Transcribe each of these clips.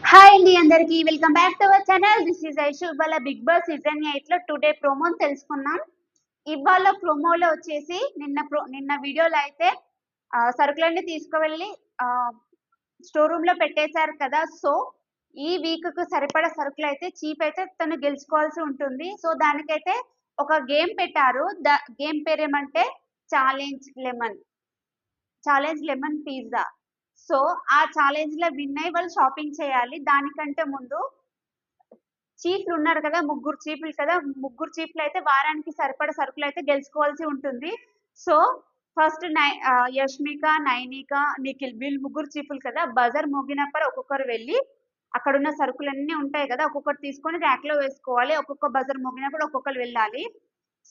Hi అండి అందరికి welcome back to our channel. This is Aishu. ఇవాళ బిగ్ బాస్ సీజన్ 8 లో టుడే ప్రోమో తెలుసుకుందాం. ఇవాళ ప్రోమోలో వచ్చేసి నిన్న వీడియోలో అయితే సరుకులన్నీ తీసుకువెళ్ళి స్టోర్ రూమ్ లో పెట్టేశారు కదా. సో ఈ వీక్ కు సరిపడా సరుకులు అయితే చీప్ అయితే తను గెలుచుకోవాల్సి ఉంటుంది. సో దానికైతే ఒక గేమ్ పెట్టారు. గేమ్ పేరు ఏమంటే ఛాలెంజ్ లెమన్ పిజ్జా. సో ఆ ఛాలెంజ్ లో విన్ అయ్యి వాళ్ళు షాపింగ్ చేయాలి. దానికంటే ముందు చీఫ్లు ఉన్నారు కదా, ముగ్గురు చీఫ్లు అయితే వారానికి సరిపడ సరుకులు అయితే గెలుచుకోవాల్సి ఉంటుంది. సో ఫస్ట్ యష్మిక, నైనిక, నిఖిల్ వీళ్ళు ముగ్గురు చీఫ్లు కదా. బజర్ మోగినప్పుడు ఒక్కొక్కరు వెళ్ళి అక్కడున్న సరుకులన్నీ ఉంటాయి కదా, ఒక్కొక్కరు తీసుకొని ర్యాక్ లో వేసుకోవాలి. ఒక్కొక్క బజర్ మోగినప్పుడు ఒక్కొక్కరు వెళ్ళాలి.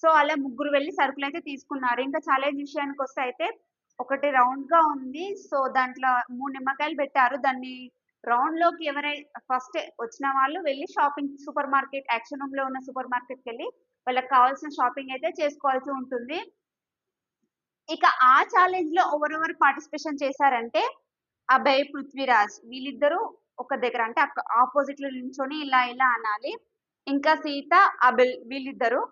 సో అలా ముగ్గురు వెళ్ళి సరుకులు అయితే తీసుకున్నారు. ఇంకా ఛాలెంజ్ విషయానికి వస్తే అయితే ఒకటి రౌండ్ గా ఉంది. సో దాంట్లో 3 నిమ్మకాయలు పెట్టారు. దాన్ని రౌండ్ లోకి ఎవరైతే ఫస్ట్ వచ్చిన వాళ్ళు వెళ్ళి shopping super market action room లో ఉన్న సూపర్ మార్కెట్ కి వెళ్ళి వాళ్ళకి కావాల్సిన షాపింగ్ అయితే చేసుకోవాల్సి ఉంటుంది. ఇక ఆ ఛాలెంజ్ లో ఎవరెవరు పార్టిసిపేషన్ చేశారంటే అభయ్, పృథ్వీరాజ్ వీళ్ళిద్దరూ ఒక దగ్గర అంటే ఆపోజిట్ లో నిల్చొని ఇలా ఇలా అనాలి. ఇంకా సీత, అబిల్ వీళ్ళిద్దరు,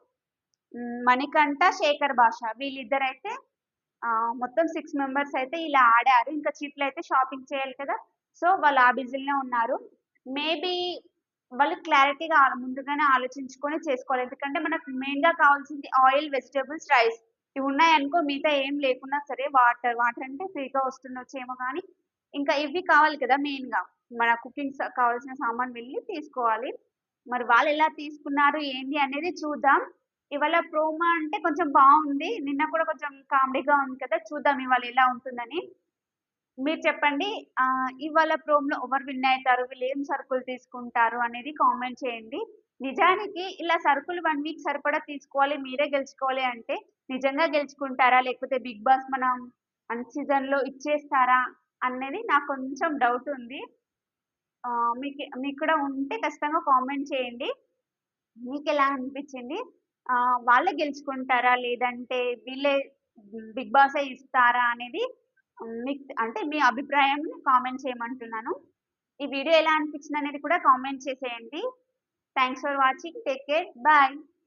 మణికంఠ, శేఖర్ భాష వీళ్ళిద్దరైతే మొత్తం 6 మెంబర్స్ అయితే ఇలా ఆడారు. ఇంకా చీఫ్లు అయితే షాపింగ్ చేయాలి కదా. సో వాళ్ళు ఆ బిజీలోనే ఉన్నారు. మేబీ వాళ్ళు క్లారిటీగా ముందుగానే ఆలోచించుకొని చేసుకోవాలి. ఎందుకంటే మనకు మెయిన్ గా కావాల్సింది ఆయిల్, వెజిటేబుల్స్, రైస్ ఇవి ఉన్నాయనుకో మిగతా ఏం లేకున్నా సరే వాటర్ అంటే ఫ్రీగా వస్తుండొచ్చేమో కానీ ఇంకా ఇవి కావాలి కదా మెయిన్ గా మన కుకింగ్ కావాల్సిన సామాన్ వెళ్ళి తీసుకోవాలి. మరి వాళ్ళు ఎలా తీసుకున్నారు ఏంటి అనేది చూద్దాం. ఇవాళ ప్రోమో అంటే కొంచెం బాగుంది. నిన్న కూడా కొంచెం కామెడీగా ఉంది కదా. చూద్దాం ఇవాళ ఎలా ఉంటుందని. మీరు చెప్పండి. ఇవాళ ప్రోమోలో ఎవరు విన్ అవుతారు, వీళ్ళు ఏం సరుకులు తీసుకుంటారు అనేది కామెంట్ చేయండి. నిజానికి ఇలా సరుకులు 1 వీక్ సరిపడా తీసుకోవాలి, మీరే గెలుచుకోవాలి అంటే నిజంగా గెలుచుకుంటారా, లేకపోతే బిగ్ బాస్ మనం అన్ సీజన్ లో ఇచ్చేస్తారా అనేది నాకు కొంచెం డౌట్ ఉంది. మీకు కూడా ఉంటే ఖచ్చితంగా కామెంట్ చేయండి. మీకు ఎలా అనిపించింది? వాళ్ళే గెలుచుకుంటారా లేదంటే వీళ్ళే బిగ్ బాస్ ఇస్తారా అనేది మీకు అంటే మీ అభిప్రాయం కామెంట్ చేయమంటున్నాను. ఈ వీడియో ఎలా అనిపించింది అనేది కూడా కామెంట్ చేసేయండి. Thanks for watching. Take care. Bye.